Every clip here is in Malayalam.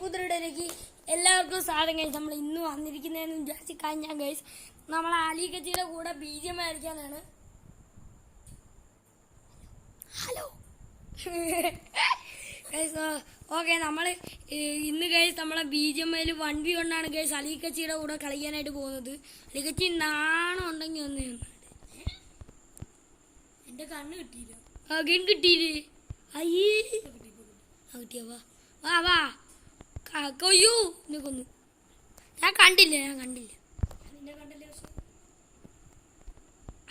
പുതിയയിലേക്ക് എല്ലാവർക്കും സ്വാഗതം. ഗൈസ്, നമ്മൾ ഇന്ന് വന്നിരിക്കുന്നതെന്ന് വിചാരിച്ചാൽ ഞാൻ ഗൈസ് നമ്മൾ അലിഗച്ചിയുടെ കൂടെ BGM കളിക്കാനാണ്. Hello guys, okay. നമ്മൾ ഇന്ന് ഗൈസ് നമ്മളെ BGMയിൽ 1v1 ഗൈസ് അലിഗച്ചിയുടെ കൂടെ കളിക്കാനായിട്ട് പോകുന്നത്. അലിഗച്ചി നാണം ഉണ്ടെങ്കിൽ ഒന്ന് എൻ്റെ കണ്ണ് കിട്ടിയില്ല. ഗൺ കിട്ടിയില്ലേ? അയ്യേ കിട്ടിയ വാ വാ വാ കൊയ്യോ എന്നെ കൊന്നു. ഞാൻ കണ്ടില്ല.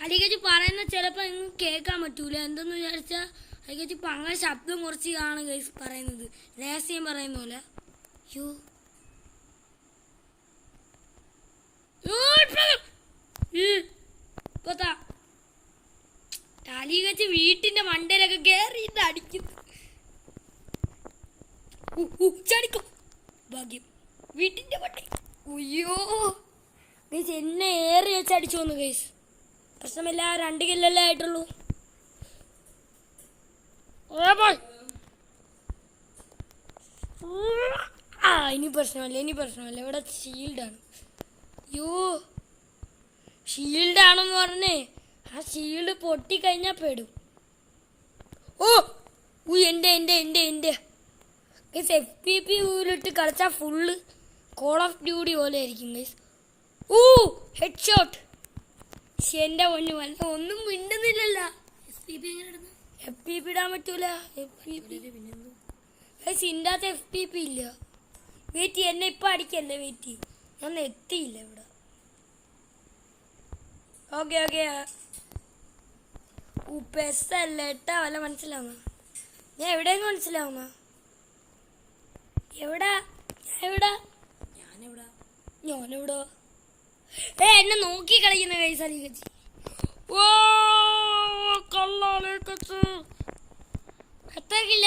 അലിഗച്ചി പറയുന്ന ചിലപ്പോൾ നിങ്ങൾക്ക് കേൾക്കാൻ പറ്റൂല. എന്തെന്ന് വിചാരിച്ചാൽ അലിഗച്ചി അങ്ങനെ ശബ്ദം കുറച്ച് കാണും ഗൈസ് പറയുന്നത്, രഹസ്യം പറയുന്ന പോലെ. അലിഗച്ചി വീട്ടിന്റെ മണ്ടയിലൊക്കെ കയറിയിട്ട് അടിക്കുന്നു. ചടിക്കും ഭാഗ്യം വീട്ടിന്റെ പട്ടി. അയ്യോ ഗൈസ്, എന്നെ ഏറി വെച്ച് അടിച്ചു വന്നു ഗൈസ്. പ്രശ്നമില്ല, 2 കില്ലല്ലേ ആയിട്ടുള്ളൂ. ഇനി പ്രശ്നമല്ല. ഇവിടെ ഷീൽഡാണ്. അയ്യോ ഷീൽഡാണെന്ന് പറഞ്ഞേ ആ ഷീൽഡ് പൊട്ടിക്കഴിഞ്ഞാൽ പെടും. എൻ്റെ ഗൈസ് FPP ഊരിട്ട് കളിച്ചാൽ ഫുള്ള് കോൾ ഓഫ് ഡ്യൂട്ടി പോലെ ആയിരിക്കും ഗൈസ്. Head shot. എൻ്റെ പൊന്നു വല്ല ഒന്നും മിണ്ടുന്നില്ലല്ലോ. FPP ഇടാൻ പറ്റൂല. ഗൈസ് ഇതിൻ്റെ അകത്ത് FPP ഇല്ല. വെയിറ്റ്, എന്നെ ഇപ്പം അടിക്കല്ലേ, വെയിറ്റ്. ഞാൻ എത്തിയില്ല ഇവിടെ. ഓക്കെ പെസ്സല്ല എട്ടാ വല്ല മനസ്സിലാവുന്ന. ഞാൻ എവിടെയെന്ന് മനസ്സിലാവുന്ന? ഞാനെവിടെ എന്നെ നോക്കി കളിക്കുന്ന കൈസ് അലിഗച്ചി.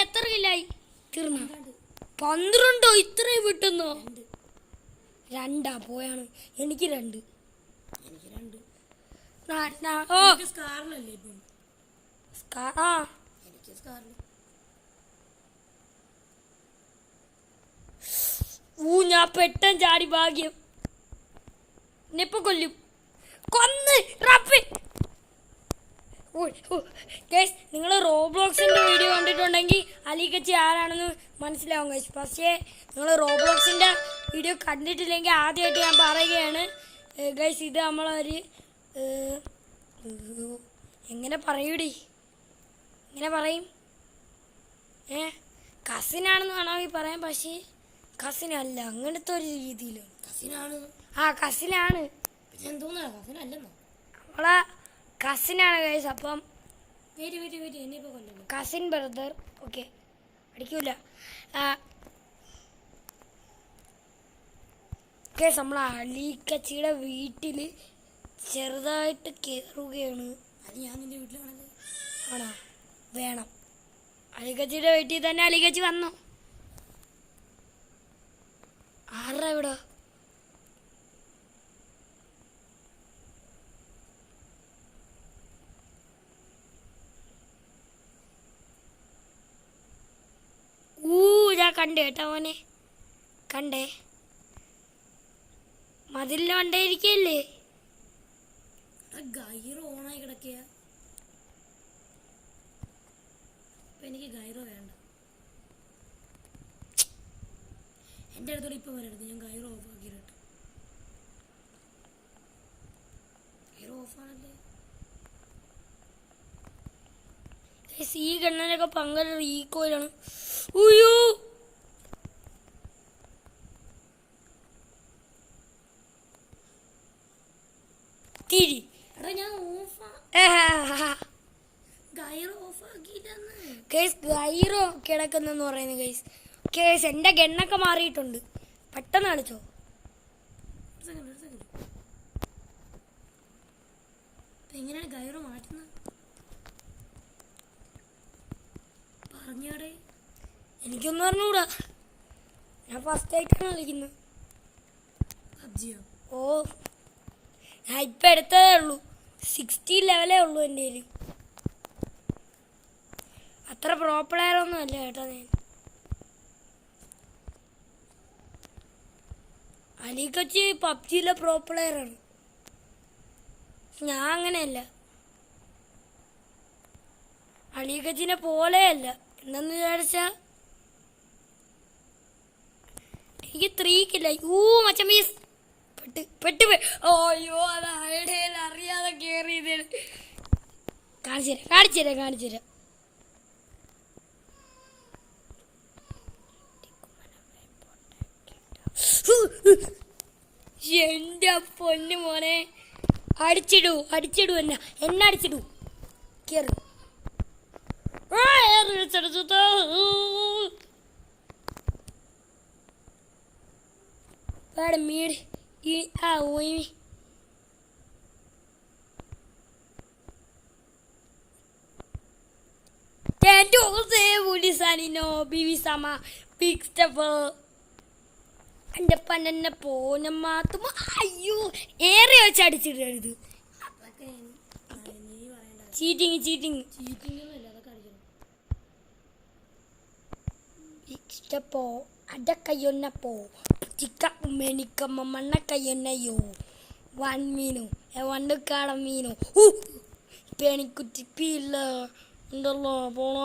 എത്ര കില്ലായി? തീർന്ന 12. ഇത്രയും വിട്ടുന്നോ? 2 പോയാണ്. എനിക്ക് 2. ഞാൻ പെട്ടെന്ന് ചാടി. ഭാഗ്യം എന്നെപ്പോ കൊല്ലും. നിങ്ങൾ റോബ്ലോക്സിന്റെ വീഡിയോ കണ്ടിട്ടുണ്ടെങ്കിൽ അലിഗച്ചി ആരാണെന്ന് മനസ്സിലാവും ഗൈസ്. പക്ഷേ നിങ്ങൾ റോബ്ലോക്സിന്റെ വീഡിയോ കണ്ടിട്ടില്ലെങ്കിൽ ആദ്യമായിട്ട് ഞാൻ പറയുകയാണ് ഗൈസ്, ഇത് നമ്മളൊരു എങ്ങനെ പറയൂടി, എങ്ങനെ പറയും, കസിനാണെന്ന് വേണമെങ്കിൽ പറയാം. പക്ഷേ കസിനല്ല, അങ്ങനത്തെ ഒരു രീതിയിലാണ്. കസിനാണ്. നമ്മളെ കസിനാണ് ഗൈസ്. അപ്പം കസിൻ ബ്രദർ. ഓക്കെ, അടിക്കൂല ഗൈസ്. നമ്മൾ അലിഗച്ചിയുടെ വീട്ടിൽ ചെറുതായിട്ട് കയറുകയാണ്. അത് ഞാൻ നിന്റെ വീട്ടിലാണല്ലോ. ആണോ? വേണം. അലിഗച്ചിയുടെ വീട്ടിൽ തന്നെ അലിഗച്ചി വന്നോ? ആരുടെ ഇവിടെ? ഞാൻ കണ്ടേ കേട്ടോ മോനെ, കണ്ടേ. മതിലിന് കണ്ടേയിരിക്കല്ലേ. ഗൈറോ ഓണായി കിടക്കുക. എനിക്ക് ഗൈറോ വേണ്ട. എൻ്റെ അടുത്തോടെ ഇപ്പം വരരുത്. ഞാൻ ഗൈറോ ഓഫ് ആക്കിയിട്ട്. ഗൈറോ ഓഫാണല്ലേ. ഈ ഗണ്ണനൊക്കെ പങ്കര ഈക്കോയിലാണ്. ഉയ്യോ തിരി. ഞാൻ ഗൈറോ കിടക്കുന്നെന്ന് പറയുന്നത് ഗൈസ്. കേസ് എൻ്റെ ഗണ്ണൊക്കെ മാറിയിട്ടുണ്ട്. പെട്ടെന്ന് കളിച്ചോ. എങ്ങനെയാണ് ഗൈറോ മാറ്റുന്നത്? പറഞ്ഞോടെ. എനിക്കൊന്നും പറഞ്ഞൂടാ. ഞാൻ ഫസ്റ്റ് ആയിട്ടാണ് കളിക്കുന്നത്. പബ്ജിയോ? ഞാൻ ഇപ്പം എടുത്തതേ ഉള്ളൂ. 60 ലെവലേ ഉള്ളൂ എൻ്റെ കയ്യിൽ. അത്ര പ്രോ പ്ലെയർ ഒന്നും അല്ല കേട്ടോ ഞാൻ. അലിക്കച്ചി പബ്ജിയിലെ പ്രോ പ്ലെയറാണ്. ഞാൻ അങ്ങനെയല്ല, അലിക്കച്ചിനെ പോലെയല്ല. എന്നു വിചാരിച്ചാ എനിക്ക് 3 കില്ല. മച്ചമീസ് പെട്ട് അയ്യോ, അത് ഐഡിയയിൽ അറിയാതെ കയറിയത്. കാണിച്ചു തരാം. എന്റെ പൊന്നു മോനെ, അടിച്ചിടൂ എന്നെ അടിച്ചിടൂ. കേറ് maid Ulisanino, Bibi sama, Big Stepper. എന്റെ പന്നെ പോനമ്മ തുമ്മ. അയ്യോ, ഏറെ വെച്ച് അടിച്ചിടരുത്. ചീറ്റിങ് ഇഷ്ടപ്പോ അടക്കയ്യൊന്നപ്പോ ചിക്ക ഉമ്മേനിക്കമ്മ മണ്ണക്കയ്യൊന്നയ്യോ. 1 മീനു 1 കാട മീനു പേണിക്കുറ്റി പീല്ല ഉണ്ടല്ലോ പോണോ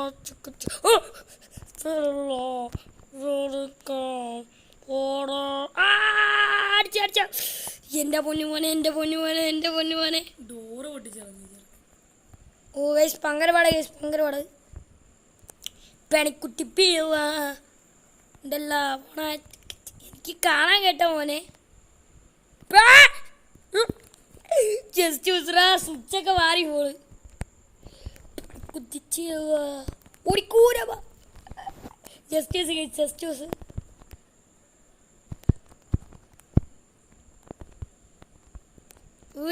അടിച്ച എന്റെ പൊന്നുമോനെ ഡോറ് പൊട്ടിച്ചു. ഓ ഗൈസ്, പങ്കരപാട് പെണിക്കുട്ടി പീവ ഉണ്ടല്ലോ പോണ. എനിക്ക് കാണാൻ കേട്ട മോനെ. ജസ്റ്റ് സ്വിച്ചൊക്കെ മാറി പോള് കുത്തിച്ച് ഓടിക്കൂര. ജസ്റ്റ്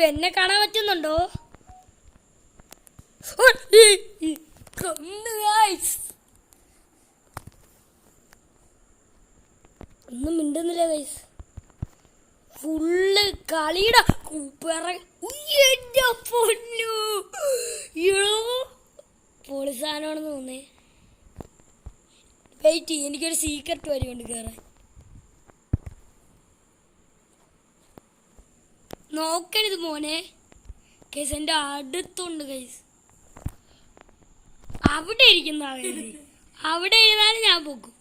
എന്നെ കാണാൻ പറ്റുന്നുണ്ടോ? ഒന്നും മിണ്ടുന്നില്ല ഗൈസ്. ഫുള്ള് കളിയുടെ പൊളിസാനാണെന്ന് തോന്നേ. വെയിറ്റ്, എനിക്കൊരു സീക്രട്ട് വരി കൊണ്ട് കയറാൻ. നോക്കരുത് മോനെ. കേസ് എൻ്റെ അടുത്തുണ്ട് ഗൈസ്. അവിടെ ഇരിക്കുന്ന അവിടെ ഇരുന്നാലും ഞാൻ പോക്കും.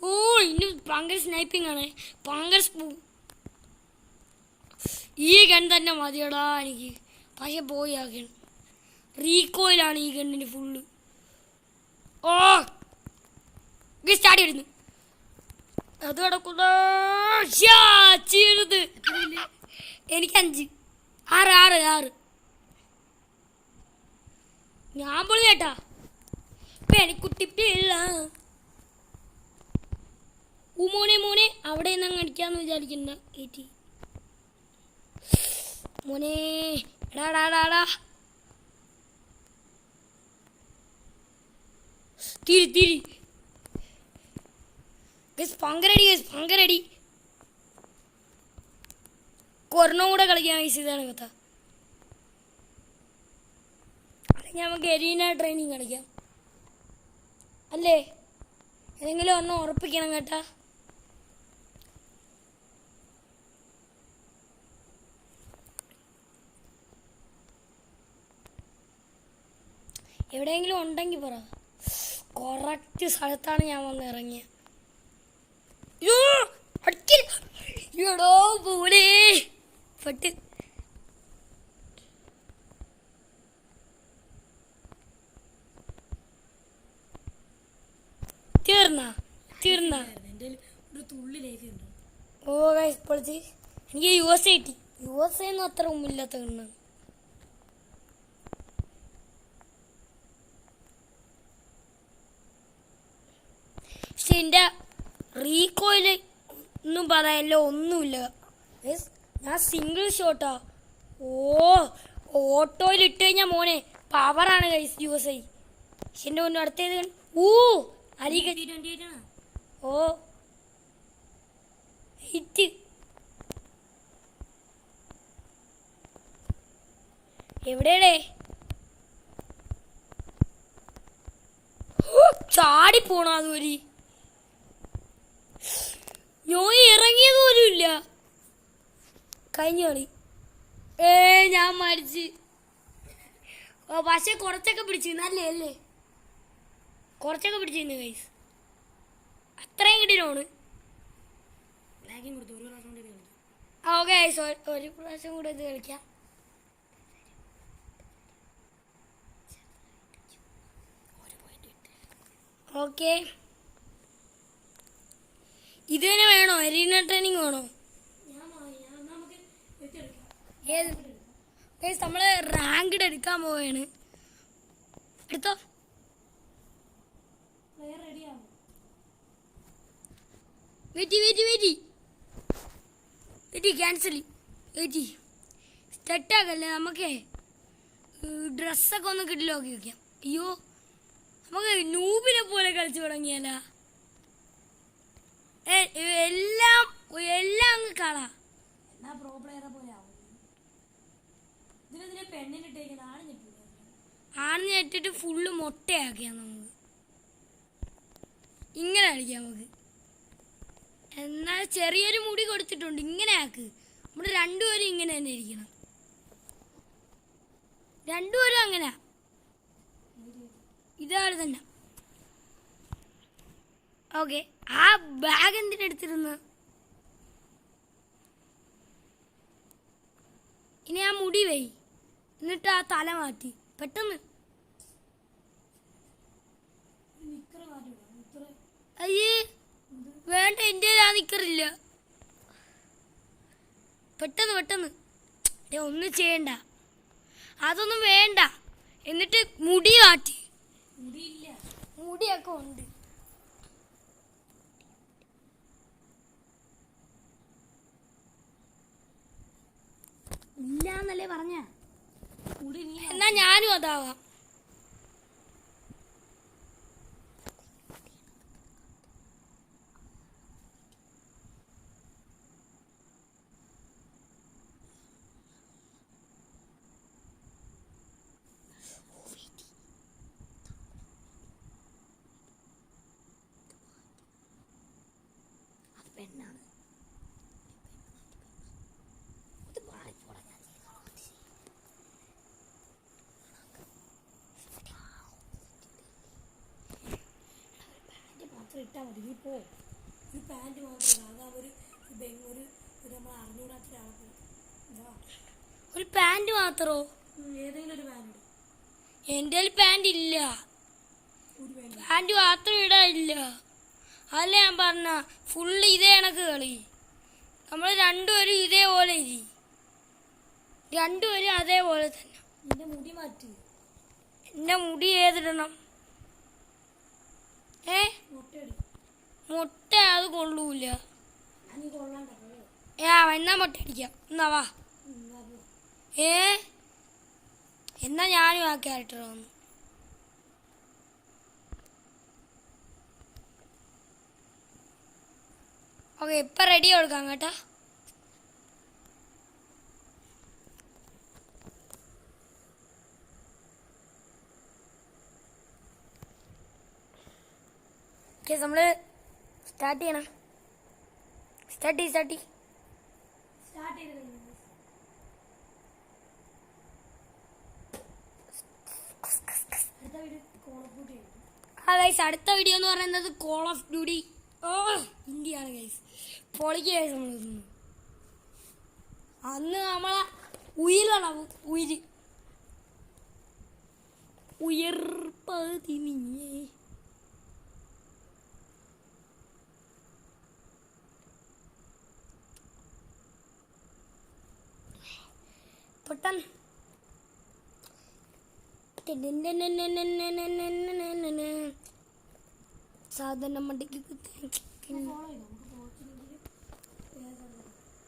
ഓ, ഇനി ഭയങ്കര സ്നൈപ്പിംഗ് ആണ്. ഈ ഗൺ തന്നെ മതിയടാ എനിക്ക്. പക്ഷെ പോയി ആ ഗൺ റീകോയിലാണ്. ഈ ഗണ്ണിന് ഫുള്ള്. ഓ സ്റ്റാർട്ട് ചെയ്യുന്നു. അത് കിടക്കുന്ന എനിക്ക് 5 6 ഞാൻ പൊളി കേട്ടാ. പെണിക്കുട്ടിപ്പിള്ള മോനെ അവിടെ നിന്ന് അടിക്കാന്ന് വിചാരിക്കണ്ട. ഏറ്റി മോനെ എടാടാടാടാ തിരി പങ്കരടി കൊറോണ കൂടെ കളിക്കാൻ ഇതാണ് കഥ. അല്ലെങ്കിൽ നമുക്ക് എരീന ട്രെയിനിങ് കളിക്കാം അല്ലേ? ഏതെങ്കിലും ഒന്നും ഉറപ്പിക്കണം കേട്ടാ. എവിടെയെങ്കിലും ഉണ്ടെങ്കിൽ പറ. കറക്റ്റ് സ്ഥലത്താണ് ഞാൻ വന്ന് ഇറങ്ങിയത്. എടോ പോലെ പെട്ട് തീർന്ന ഓ ഗൈസ് പൊളിച്ച്. എനിക്ക് USA കിട്ടി. USA ഒന്നും അത്ര മുമ്പില്ലാത്ത കണ്ണാണ്. പക്ഷെ എൻ്റെ റീകോയില് ഒന്നും പറയാനല്ലോ, ഒന്നുമില്ല. ഞാൻ സിംഗിൾ ഷോട്ടാ. ഓട്ടോയിൽ ഇട്ട് കഴിഞ്ഞാൽ മോനെ പവറാണ് ഗൈസ് USA. പക്ഷെ എൻ്റെ മുന്നേ അടുത്തേത് ഓ ഹിറ്റ്. എവിടെയാടേ ചാടി പോണ അതുവരി. നോയി ഇറങ്ങിയത് പോലും ഇല്ല. കഴിഞ്ഞ കളി ഞാൻ മരിച്ച്. പക്ഷെ കുറച്ചൊക്കെ പിടിച്ചിരുന്നു അല്ലേ അല്ലേ, കുറച്ചൊക്കെ പിടിച്ചിരുന്നു ഗൈസ്. അത്രയും കിട്ടിയാണ്. ഓക്കെ ഗൈസ്, ഒരു പ്രാവശ്യം കൂടെ ഇത് കളിക്കാം. ഓക്കെ, ഇത് തന്നെ വേണോ? അരീന ട്രെയിനിങ് വേണോ? ഏത് ഗൈസ്, നമ്മള് റാങ്ക്ഡ് എടുക്കാൻ പോവുകയാണ്. എടുത്തോ. Wait cancel. വെയിറ്റ് സ്റ്റെട്ടാക്കല്ലേ, നമുക്കേ ഡ്രസ്സൊക്കെ ഒന്ന് കിട്ടില്ല. നോക്കി വെക്കാം. അയ്യോ, നമുക്ക് നൂബിനെ പോലെ കളിച്ചു തുടങ്ങിയാല. എല്ലാം എല്ലാം അങ്ങ് കളാ. പ്രോ പ്ലെയറെ പോലെ ആണിഞ്ഞിട്ടിട്ട് ഫുള്ള് മൊട്ടയാക്കിയാ നമുക്ക്. ഇങ്ങനെ കളിക്കാം നമുക്ക്. എന്നാൽ ചെറിയൊരു മുടി കൊടുത്തിട്ടുണ്ട്. ഇങ്ങനെ ആക്ക്. നമ്മൾ രണ്ടുപേരും ഇങ്ങനെ തന്നെ ഇരിക്കണം. രണ്ടുപേരും അങ്ങനെ ഇതാണ് തന്നെ. ഓക്കെ, ആ ബാഗ് എന്തിനെടുത്തിരുന്നു? ഇനി ആ മുടി വൈ, എന്നിട്ട് ആ തല മാറ്റി പെട്ടെന്ന്. അയ്യേ വേണ്ട, എൻ്റെ ആ നിക്കറില്ല. പെട്ടെന്ന് പെട്ടെന്ന്. ഒന്നും ചെയ്യണ്ട, അതൊന്നും വേണ്ട. എന്നിട്ട് മുടി മാറ്റി. മുടിയൊക്കെ ഉണ്ട്. ഇല്ലാന്നല്ലേ പറഞ്ഞ. എന്നാ ഞാനും അതാവാം. പെണ്ണാണ്. ഇട്ടാ മതി. നീ പോ. ഒരു പാൻറ് മാത്രം. ഒരു പാൻറ് മാത്രോ? ഏതെങ്കിലും ഒരു പാൻറ്. എൻ്റെ പാൻറ് ഇല്ല. പാൻറ് മാത്രം ഇടാനില്ല. അതല്ലേ ഞാൻ പറഞ്ഞ, ഫുള്ള് ഇതേ കണക്ക് കളി. നമ്മൾ രണ്ടുപേരും ഇതേപോലെ ഇരി. രണ്ടുപേരും അതേപോലെ തന്നെ. എൻ്റെ മുടി മാറ്റി. എൻ്റെ മുടി ഏതിടണം? മുട്ട അത് കൊള്ളൂല. എന്നാ മുട്ട അടിക്കാം. എന്നാ വാ. എന്നാ ഞാനും ആ ക്യാരക്ടർ വന്നു. ഓക്കെ, ഇപ്പൊ റെഡി കൊടുക്കാം കേട്ടോ. ഓക്കെ, നമ്മള് സ്റ്റാർട്ട് ചെയ്യണം. സ്റ്റാർട്ട് ചെയ്ത് ഗൈസ്, അടുത്ത വീഡിയോ എന്ന് പറയുന്നത് കോൾ ഓഫ് ഡ്യൂട്ടി ഇന്ത്യയാണ് ഗൈസ്. പൊളിക്ക് ഗൈസ്. നമ്മൾ അന്ന് നമ്മളെ ഉയരാണ്. ഉയർപ്പതിനിയേ പെട്ടെന്ന് സാധനം മണ്ടിക്ക്.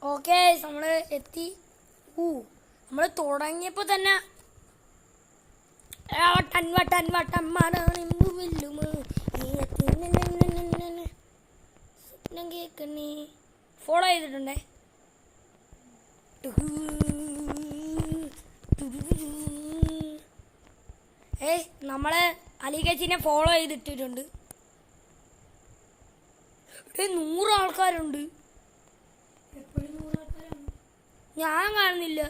ഓക്കെ, നമ്മള് എത്തി. നമ്മൾ തുടങ്ങിയപ്പോ തന്നെ ഫോളോ ചെയ്തിട്ടുണ്ടേ. നമ്മള് അലിഗച്ചിനെ ഫോളോ ചെയ്തിട്ടിട്ടുണ്ട്. 100 ആൾക്കാരുണ്ട്. എപ്പോഴും 100 ആൾക്കാരാണ്. ഞാൻ കാണുന്നില്ല.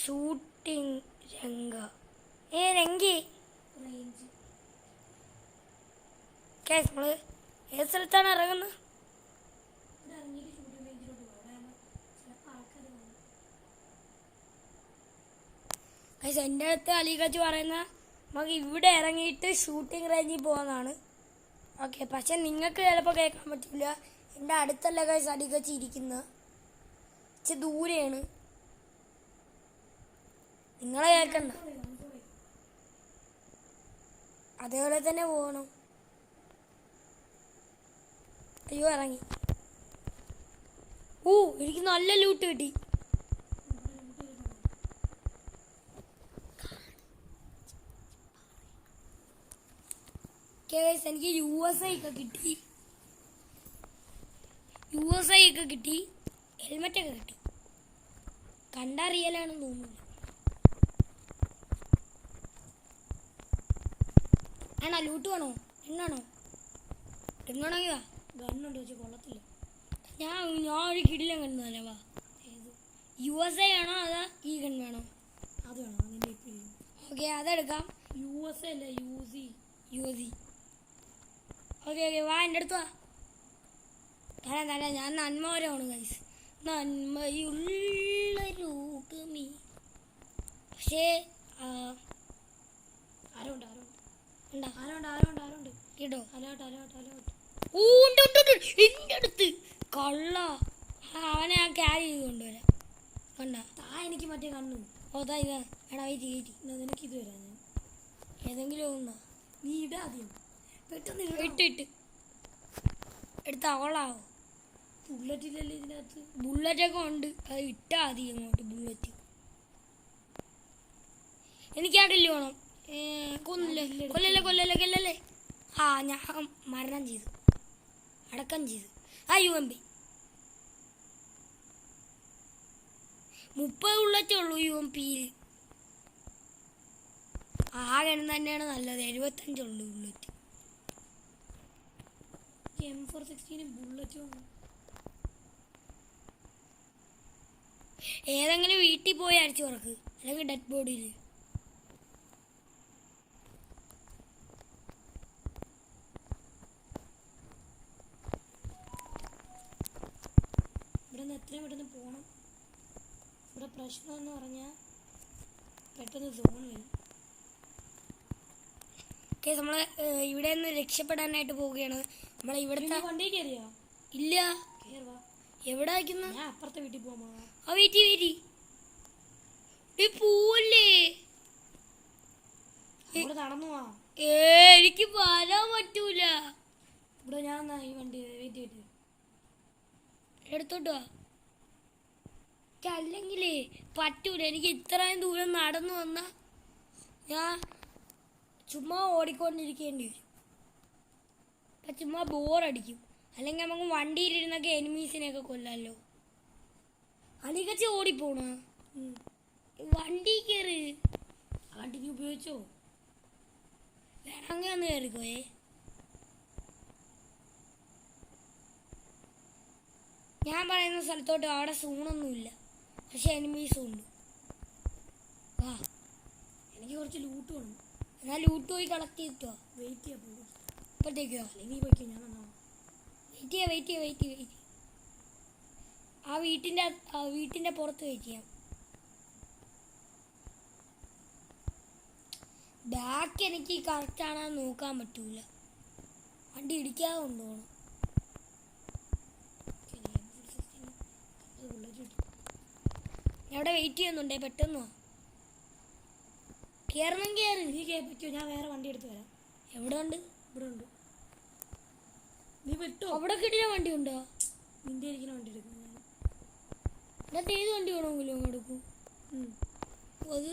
ഷൂട്ടിംഗ് രംഗ രംഗി റേഞ്ച് നമ്മള് ഏത് സ്ഥലത്താണ് ഇറങ്ങുന്നത്? ഇവിടെ ഇറങ്ങിയിട്ട് ഷൂട്ടിംഗ് റേഞ്ചിലോട്ട് പോകും. അവിടെ ചിലപ്പോൾ ആൾക്കാർ കാണും. എൻ്റെ അടുത്ത് അലിഗച്ച് പറയുന്ന നമുക്ക് ഇവിടെ ഇറങ്ങിയിട്ട് ഷൂട്ടിംഗ് റേഞ്ചിൽ പോകുന്നതാണ്. ഓക്കെ, പക്ഷെ നിങ്ങൾക്ക് ചിലപ്പോൾ കേൾക്കാൻ പറ്റില്ല. എൻ്റെ അടുത്തല്ല ഗൈസ് അലിഗച്ച് ഇരിക്കുന്നത്, ഇച്ചിരി ദൂരെയാണ്. നിങ്ങളെ കേൾക്കണ്ട, അതേപോലെ തന്നെ പോകണം. അയ്യോ ഇറങ്ങി. എനിക്ക് നല്ല ലൂട്ട് കിട്ടി. എനിക്ക് USA ഒക്കെ കിട്ടി, USA ഒക്കെ കിട്ടി, ഹെൽമെറ്റൊക്കെ കിട്ടി. കണ്ടാ റിയലാണെന്ന് തോന്നുന്നു. ആണോ ലൂട്ട് വേണോ? എണ്ണാണോ? എണ്ണാണെങ്കിൽ വാ. ഗണ്ണുണ്ട് വെച്ച് കൊള്ളത്തില്ല. ഞാൻ ഒരു കിടിലം കണ്ടതല്ലേ. വാ. USA ആണോ അതാ ഈ ഗൺ വേണോ? അത് വേണം, അതിൻ്റെ ഇപ്പം. ഓക്കെ അതെടുക്കാം. USA അല്ല UZ. ഓക്കെ വാ, എൻ്റെ അടുത്ത് വാ. തരാം ഞാൻ നന്മവരാണ് ഗൈസ്. നന്മയുള്ളൊരു ഗമി. പക്ഷേ ആരുണ്ട് കേട്ടോ? അലോട്ട്. എൻ്റെ അടുത്ത് കള്ള. അവനെ ഞാൻ ക്യാരി ചെയ്ത് കൊണ്ടുവരാം. കണ്ട എനിക്ക് മറ്റേ കണ്ണു. ഇതാ എടാ വെയിറ്റ്. നിനക്ക് ഇത് വരാം. ഞാൻ ഏതെങ്കിലും ഒന്നാ നീ ഇടാദ്യം പെട്ടെന്ന് ഇട്ട് എടുത്ത അവളാവോ? ബുള്ളറ്റ് ഇല്ലല്ലോ ഇതിനകത്ത്. ബുള്ളറ്റൊക്കെ ഉണ്ട്, അത് ഇട്ടാ മതി അങ്ങോട്ട് ബുള്ളറ്റ്. എനിക്ക് ആ കില്ല് വേണം. കൊല്ലല്ലേ. ഞാൻ മരണം ചെയ്തു, അടക്കം ചെയ്തു. UMP 30 ബുള്ളറ്റേ ഉള്ളൂ UMPയിൽ. ആകെ തന്നെയാണ് നല്ലത്. 75 ഉള്ളൂ ബുള്ളറ്റ്. M416 ബുള്ളറ്റ് വന്നു. ഏതെങ്കിലും വീട്ടിൽ പോയി അടിച്ചു തുറക്ക്, അല്ലെങ്കിൽ ഡെഡ് ബോഡിയിൽ. ഇവിടെ നിന്ന് എത്രയും പെട്ടെന്ന് പോകണം. ഇവിടെ പ്രശ്നമെന്ന് പറഞ്ഞാൽ പെട്ടെന്ന് സോൺ വരും. നമ്മൾ ഇവിടെ നിന്ന് രക്ഷപ്പെടാനായിട്ട് പോവുകയാണ്. നമ്മളെ ഇവിടുത്തെ വണ്ടി കയറിയാ? ഇല്ല. കയറുവാ. എവിടെ അയക്കുന്ന? ഞാൻ അപ്പുറത്തെ വീട്ടിൽ പോകാമോ? വെയിറ്റ് പോവല്ലേ. ഇവിടെ നടന്നു പോവാ. എനിക്ക് വരാൻ പറ്റൂല. ഇവിടെ ഞാൻ ഈ വണ്ടി വെയിറ്റ് ചെയ്തിട്ട് എടുത്തോട്ട് വാ. അല്ലെങ്കിലേ പറ്റൂല. എനിക്ക് ഇത്രയും ദൂരം നടന്നു വന്ന ഞാൻ ചുമ്മാ ഓടിക്കൊണ്ടിരിക്കേണ്ടി വരും. അപ്പം ചുമ്മാ ബോറടിക്കും. അല്ലെങ്കിൽ നമുക്ക് വണ്ടിയിലിരുന്നൊക്കെ എനിമീസിനെയൊക്കെ കൊല്ലാമല്ലോ. അലികച്ച് ഓടിപ്പോണ വണ്ടി കയറി. വണ്ടി നീ ഉപയോഗിച്ചോ? വേണമെങ്കിൽ ഒന്ന് കയറിക്കോയേ. ഞാൻ പറയുന്ന സ്ഥലത്തോട്ട് അവിടെ സൂണൊന്നുമില്ല, പക്ഷെ എനിമീസും ഉണ്ട്. വാ, എനിക്ക് കുറച്ച് ലൂട്ട് വേണം. എന്നാൽ ലൂട്ട് പോയി കളക്ട് ചെയ്തിട്ടോ. വെയിറ്റ് ചെയ്യാൻ പോകും. ഇപ്പോഴത്തേക്കോ? അല്ലെങ്കിൽ നീ പോയിക്കോ, ഞാൻ വന്നോ. വെയിറ്റ് ചെയ്യാം. ആ വീട്ടിൻ്റെ പുറത്ത് വെയിറ്റ് ചെയ്യാം. ബാക്ക് എനിക്ക് കറക്റ്റാണെന്ന് നോക്കാൻ പറ്റൂല. വണ്ടി ഇടിക്കാതെ കൊണ്ടുപോകണം. ഞാൻ അവിടെ വെയിറ്റ് ചെയ്യുന്നുണ്ടേ, പെട്ടെന്ന് കയറണം. കയറി നീ പറ്റുമോ? ഞാൻ വേറെ വണ്ടി എടുത്ത് വരാം. എവിടെ ഉണ്ട്? ഇവിടെ ഉണ്ട്. നീ വിട്ടോ? അവിടെ കിട്ടിയ വണ്ടി ഉണ്ടോ? നിന്റെ ഇരിക്കുന്ന വണ്ടി എടുക്കും. എന്നിട്ട് ഏത് വണ്ടി വേണമെങ്കിലും അങ്ങ് എടുക്കും. അത്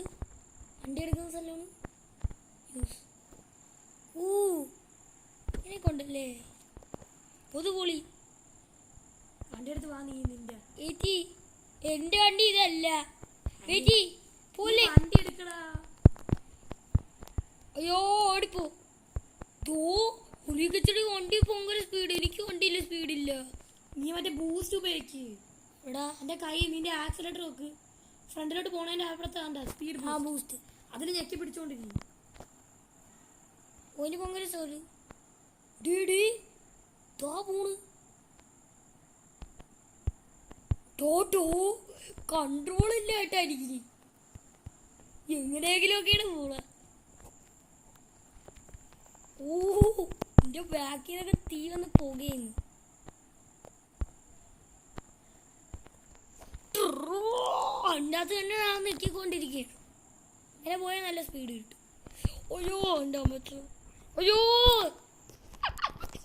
വണ്ടി എടുക്കുന്ന സ്ഥലമാണ്. കൊണ്ടല്ലേ പൊതുപൊളി. വണ്ടി എടുത്ത് വാ. നീ നിന്റെ എൻ്റെ വണ്ടി ഇതല്ല. പോലെ വണ്ടി എടുക്കടാ. അയ്യോ ഓടിപ്പോ. തോ ഉലിക്കച്ചടി വണ്ടി ഭയങ്കര സ്പീഡ്. എനിക്ക് വണ്ടിയില്ല, സ്പീഡില്ല. നീ മറ്റേ ബൂസ്റ്റ് ഉപയോഗിക്ക്. എടാ എൻ്റെ കൈ നിന്റെ ആക്സിലേറ്റർ വെക്ക്. ഫ്രണ്ടിലോട്ട് പോണതിൻ്റെ അപ്പുറത്ത് കണ്ട സ്പീഡ് ആ ബൂസ്റ്റ് അതിൽ ഞെക്കി പിടിച്ചോണ്ടിരിക്കും. ഓന് ഭയങ്കര സോറി. ഡീ താ പോണ്. ടോട്ടോ കൺട്രോൾ ഇല്ലായിട്ടായിരിക്കും. എങ്ങനെയെങ്കിലും ഒക്കെയാണ് പോണ. ഓ എന്റെ ബാക്കിൽ നിന്നൊക്കെ തീ വന്ന് പോകുകയെന്ന്. അതിനകത്ത് തന്നെ ഞാൻ നിൽക്കിക്കൊണ്ടിരിക്കുകയാണ്. ഇങ്ങനെ പോയാൽ നല്ല സ്പീഡ് കിട്ടും. അയ്യോ എൻ്റെ അമ്മച്ചോ, അയ്യോ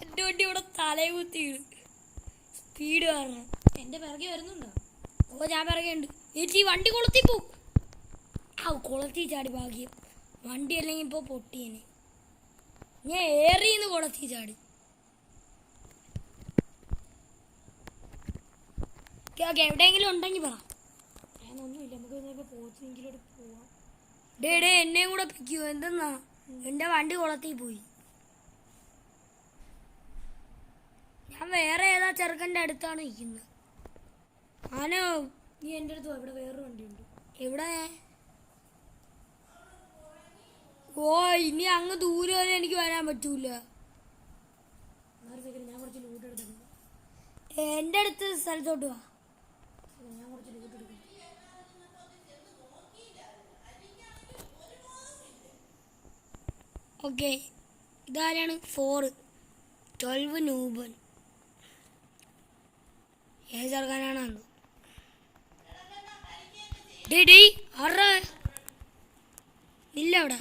എൻ്റെ വണ്ടി ഇവിടെ തലയെ കുത്തിയിടും സ്പീഡ് കാരണം. എൻ്റെ പിറകെ വരുന്നുണ്ടോ? ഓ ഞാൻ പിറകെയുണ്ട്. ചേച്ചി വണ്ടി കൊളുത്തി പോ. ആ കുളത്തി ചാടി ഭാഗ്യം. വണ്ടി അല്ലെങ്കിൽ ഇപ്പോൾ പൊട്ടിയേനെ. ഞാൻ ഏറിന്ന് കുളത്തി ചാടി. ഓക്കെ എവിടെയെങ്കിലും ഉണ്ടെങ്കിൽ പറ. ഞാനൊന്നുമില്ല, നമുക്ക് ഇപ്പോൾ കോച്ചിങ്ങിലോട്ട് പോവാം. ഡേ എന്നെ കൂടെ പിക്കൂ. എന്തെന്നാ എൻ്റെ വണ്ടി കുളത്തിൽ പോയി. ഞാൻ വേറെ ഏതാ ചെറുക്കൻ്റെ അടുത്താണ് നിൽക്കുന്നത്. ആനോ നീ എൻ്റെ അടുത്ത് ഇവിടെ വേറൊരു വണ്ടിയുണ്ട്. എവിടെ? ഓ ഇനി അങ്ങ് ദൂരെ വരെ എനിക്ക് വരാൻ പറ്റൂല. ഒരു സെക്കൻഡ്, ഞാൻ കുറച്ച് ലൂട്ട് എടുത്തിട്ടുണ്ട്. എൻ്റെ അടുത്ത് സ്ഥലത്തോട്ട് വാ. ഞാൻ കുറച്ച് ലൂട്ട് എടുക്കും. ഓക്കെ ഇതാരാണ്? 4-12 നൂബൻ. ഏത് ചെറുക്കാനാണെന്ന്. ഡേ ആറാ ഇല്ല അവിടെ.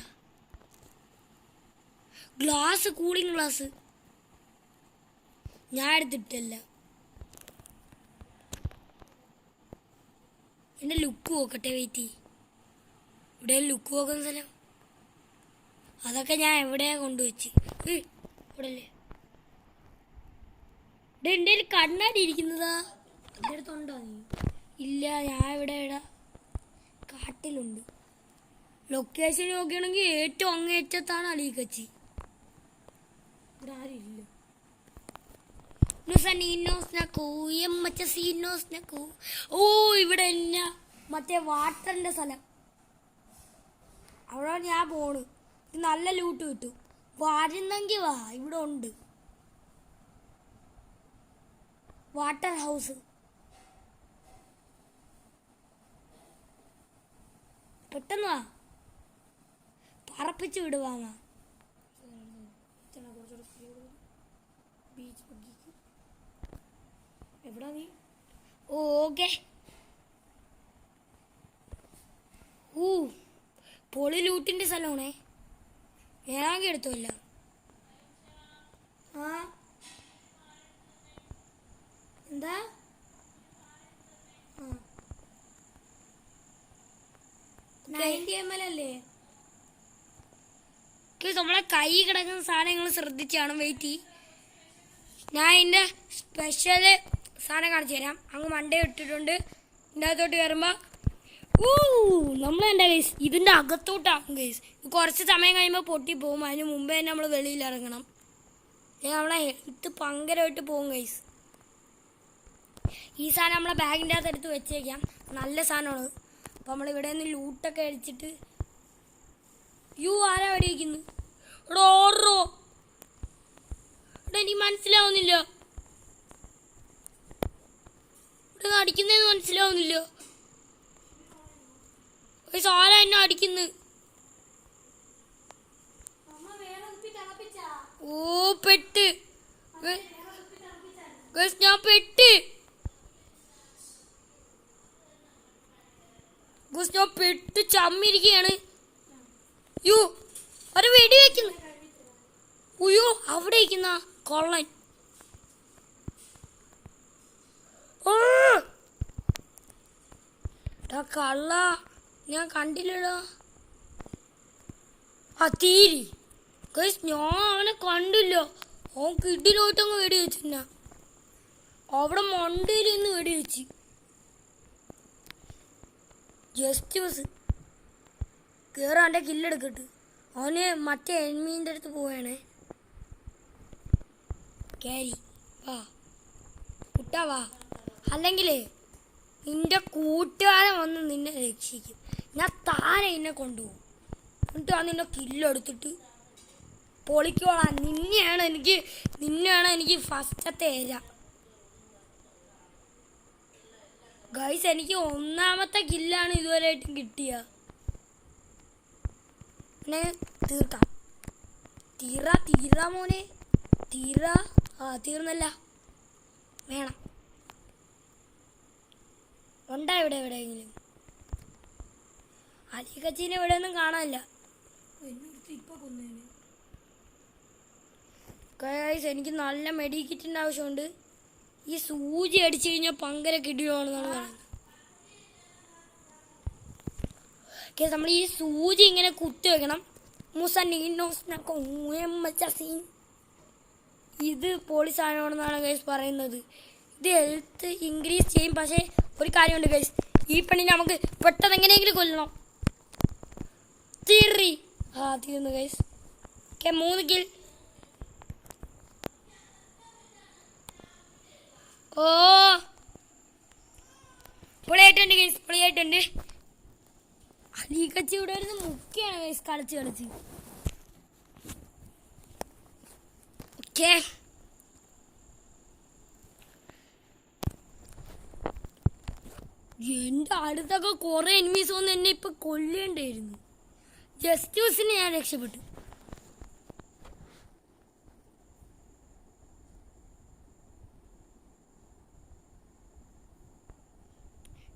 ഗ്ലാസ്, കൂളിംഗ് ഗ്ലാസ് ഞാൻ എടുത്തിട്ടില്ല. എൻ്റെ ലുക്ക് നോക്കട്ടെ. വെയിറ്റ്. ഇവിടെ ലുക്ക് നോക്കുന്ന സ്ഥലം അതൊക്കെ ഞാൻ എവിടെയാ കൊണ്ടുവച്ച്. ഇവിടെ അല്ലേ? എൻ്റെ കയ്യിൽ കണ്ണാടി ഇരിക്കുന്നതാ. എൻ്റെ അടുത്തുണ്ടോ നീ? ഇല്ല, ഞാൻ ഇവിടെ കാട്ടിലുണ്ട്. ലൊക്കേഷൻ നോക്കുകയാണെങ്കിൽ ഏറ്റവും അങ്ങേറ്റത്താണ് അലീക്കച്ചി. ഇവിടെ ആരും ഇല്ല. ഓ ഇവിടെ എന്നാ മറ്റേ വാട്ടറിന്റെ സ്ഥലം. അവിടെ ഞാൻ പോണ്. നല്ല ലൂട്ട് കിട്ടും. വരുന്നെങ്കിൽ വാ, ഇവിടെ ഉണ്ട് വാട്ടർ ഹൗസ്. പെട്ടെന്ന് വാ, പറപ്പിച്ച് വിടുവാങ്ങ. ബീച്ച് ബഗ്ഗിക്ക് എവിടാ നീ? ഓക്കെ. പൊളി ലൂട്ടിന്റെ സ്ഥലമാണേ. വേണമെങ്കിൽ എടുത്തോല്ല. ആ എന്താ? ആ 90 ml അല്ലേ? നമ്മളെ കൈ കിടക്കുന്ന സാധനങ്ങൾ ശ്രദ്ധിച്ചാണ്. വെയിറ്റ്. ഞാൻ ഇതിൻ്റെ സ്പെഷ്യല് സാധനം കാണിച്ചു തരാം. അങ്ങ് മണ്ടേ ഇട്ടിട്ടുണ്ട്. ഇതിൻ്റെ അകത്തോട്ട് കയറുമ്പോൾ നമ്മളെന്താ ഗൈസ് ഇതിൻ്റെ അകത്തോട്ടാകും ഗൈസ്. കുറച്ച് സമയം കഴിയുമ്പോൾ പൊട്ടിപ്പോവും. അതിന് മുമ്പേ തന്നെ നമ്മൾ വെളിയിൽ ഇറങ്ങണം. നമ്മളെ ഹെൽത്ത് ഭയങ്കരമായിട്ട് പോകും ഗൈസ്. ഈ സാധനം നമ്മളെ ബാഗിൻ്റെ അകത്ത് എടുത്ത് വെച്ചേക്കാം. നല്ല സാധനമാണ്. അപ്പോൾ നമ്മളിവിടെ നിന്ന് ലൂട്ടൊക്കെ അടിച്ചിട്ട് ആരാ അവിടെ ഇരിക്കുന്നു? ഓറോ ഇവിടെ എനിക്ക് മനസ്സിലാവുന്നില്ല. ഇവിടെ അടിക്കുന്നതെന്ന് മനസ്സിലാവുന്നില്ല. ആരാ എന്നെ അടിക്കുന്നു? ഓ പെട്ട് ഞാൻ പെട്ട്. ഞാൻ പെട്ട് ചമ്മിരിക്കുകയാണ്. ഒരു വെടി വെക്കുന്നു. അവിടെ ഇരിക്കുന്ന കൊള്ളൻ. കള്ള ഞാൻ കണ്ടില്ലടാ. തീരി ഞാൻ അവനെ കണ്ടില്ല. അവൻ കിഡിലോട്ടങ്ങ് വെടി വെച്ചില്ല. അവിടെ മണ്ടയിൽ നിന്ന് വെടി വെച്ച്. ജസ്റ്റ് ബസ് കയറാൻ എൻ്റെ കില്ലെടുക്കട്ട്. അവന് മറ്റേ എനിമീൻ്റെ അടുത്ത് പോവാണ്. കേരി വാ കുട്ടാ വാ, അല്ലെങ്കിൽ നിന്റെ കൂട്ടുകാരൻ വന്ന് നിന്നെ രക്ഷിക്കും. ഞാൻ താനെ നിന്നെ കൊണ്ടുപോകും. എന്നിട്ട് ആ നിന്നെ കില്ലെടുത്തിട്ട് പൊളിക്കോളാം. നിന്നെയാണ് എനിക്ക് ഫസ്റ്റത്തെ ഏര. ഗൈസ് എനിക്ക് ഒന്നാമത്തെ കില്ലാണ് ഇതുവരെയായിട്ടും കിട്ടിയ. പിന്നെ തീർക്കാം. തീരാ മോനെ തീർന്നല്ല, വേണം. ഉണ്ടാ ഇവിടെ എവിടെയെങ്കിലും? അലിക്കച്ചീനെ ഇവിടെ ഒന്നും കാണാനില്ല. ഇപ്പൊ കൊന്നേനെ. ഗൈസ് എനിക്ക് നല്ല മെഡിക്കിറ്റിൻ്റെ ആവശ്യമുണ്ട്. ഈ സൂചി അടിച്ചു കഴിഞ്ഞാൽ ഭയങ്കര കിടിയാണെന്നാണ് പറയുന്നത്. നമ്മൾ ഈ സൂചി ഇങ്ങനെ കുത്തി വെക്കണം. ഇത് പൊളി സാധനമാണെന്നാണ് ഗൈസ് പറയുന്നത്. ഇത് ഹെൽത്ത് ഇൻക്രീസ് ചെയ്യും. പക്ഷേ ഒരു കാര്യമുണ്ട് ഗൈസ്, ഈ പെണ്ണിനെ നമുക്ക് പെട്ടെന്ന് എങ്ങനെയെങ്കിലും കൊല്ലണം. തീർന്നു ഗൈസ്. 3 കിൽ. ഓ പൊളിയായിട്ടുണ്ട് ഗൈസ്, പൊളിയായിട്ടുണ്ട്. അലീക്കച്ചി ഇവിടെ വരുന്ന മുഖ്യാണ് ഗൈസ്, കളിച്ച് ഓക്കെ. എൻ്റെ അടുത്തൊക്കെ കുറെ എനിമീസ് വന്ന് എന്നെ ഇപ്പൊ കൊല്ലേണ്ടായിരുന്നു. ജസ്റ്റ് മിസ്സിന് ഞാൻ രക്ഷപ്പെട്ടു.